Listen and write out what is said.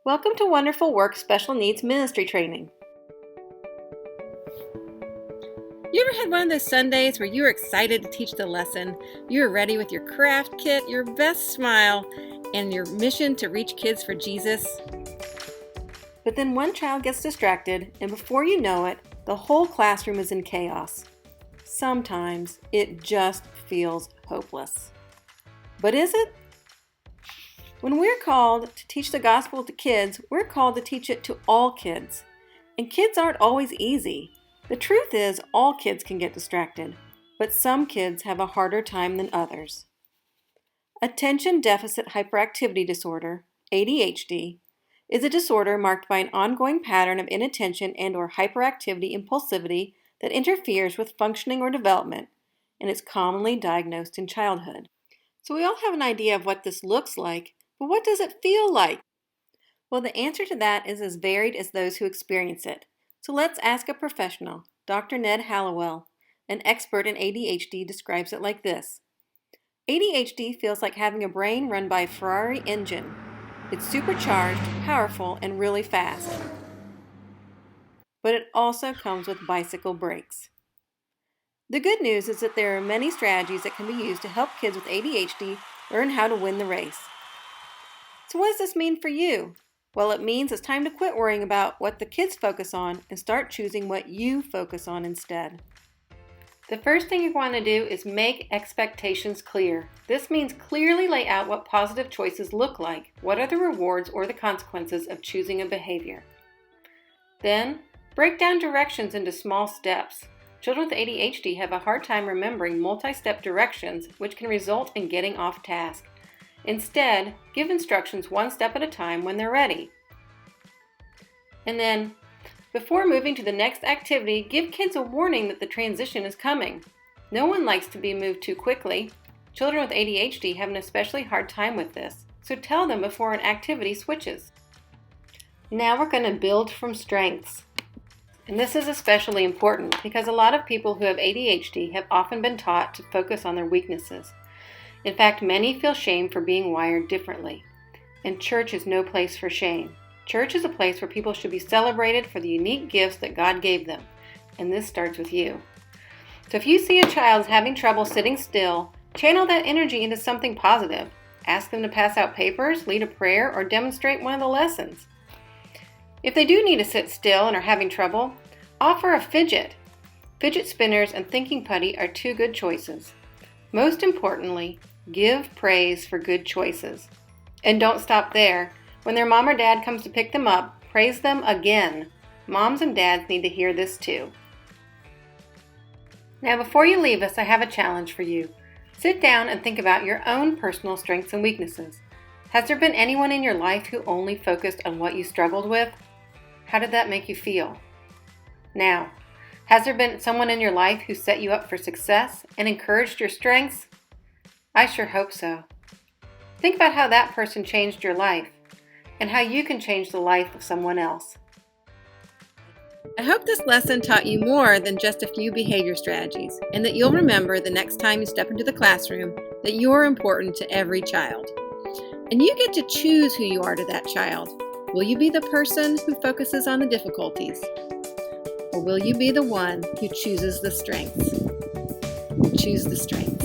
Welcome to Wonderful Work Special Needs Ministry Training. You ever had one of those Sundays where you were excited to teach the lesson? You were ready with your craft kit, your best smile, and your mission to reach kids for Jesus? But then one child gets distracted, and before you know it, the whole classroom is in chaos. Sometimes it just feels hopeless. But is it? When we're called to teach the gospel to kids, we're called to teach it to all kids. And kids aren't always easy. The truth is, all kids can get distracted, but some kids have a harder time than others. Attention Deficit Hyperactivity Disorder, ADHD, is a disorder marked by an ongoing pattern of inattention and/or hyperactivity impulsivity that interferes with functioning or development, and is commonly diagnosed in childhood. So we all have an idea of what this looks like, but what does it feel like? Well, the answer to that is as varied as those who experience it. So let's ask a professional. Dr. Ned Hallowell, an expert in ADHD, describes it like this. ADHD feels like having a brain run by a Ferrari engine. It's supercharged, powerful, and really fast. But it also comes with bicycle brakes. The good news is that there are many strategies that can be used to help kids with ADHD learn how to win the race. So what does this mean for you? Well, it means it's time to quit worrying about what the kids focus on and start choosing what you focus on instead. The first thing you want to do is make expectations clear. This means clearly lay out what positive choices look like. What are the rewards or the consequences of choosing a behavior? Then, break down directions into small steps. Children with ADHD have a hard time remembering multi-step directions, which can result in getting off task. Instead, give instructions one step at a time when they're ready. And then, before moving to the next activity, give kids a warning that the transition is coming. No one likes to be moved too quickly. Children with ADHD have an especially hard time with this, so tell them before an activity switches. Now we're going to build from strengths. And this is especially important because a lot of people who have ADHD have often been taught to focus on their weaknesses. In fact, many feel shame for being wired differently. And church is no place for shame. Church is a place where people should be celebrated for the unique gifts that God gave them. And this starts with you. So if you see a child having trouble sitting still, channel that energy into something positive. Ask them to pass out papers, lead a prayer, or demonstrate one of the lessons. If they do need to sit still and are having trouble, offer a fidget. Fidget spinners and thinking putty are two good choices. Most importantly, give praise for good choices. And don't stop there. When their mom or dad comes to pick them up, praise them again. Moms and dads need to hear this too. Now before you leave us, I have a challenge for you. Sit down and think about your own personal strengths and weaknesses. Has there been anyone in your life who only focused on what you struggled with? How did that make you feel? Now, has there been someone in your life who set you up for success and encouraged your strengths? I sure hope so. Think about how that person changed your life and how you can change the life of someone else. I hope this lesson taught you more than just a few behavior strategies, and that you'll remember the next time you step into the classroom that you're important to every child. And you get to choose who you are to that child. Will you be the person who focuses on the difficulties? Or will you be the one who chooses the strengths? Choose the strength.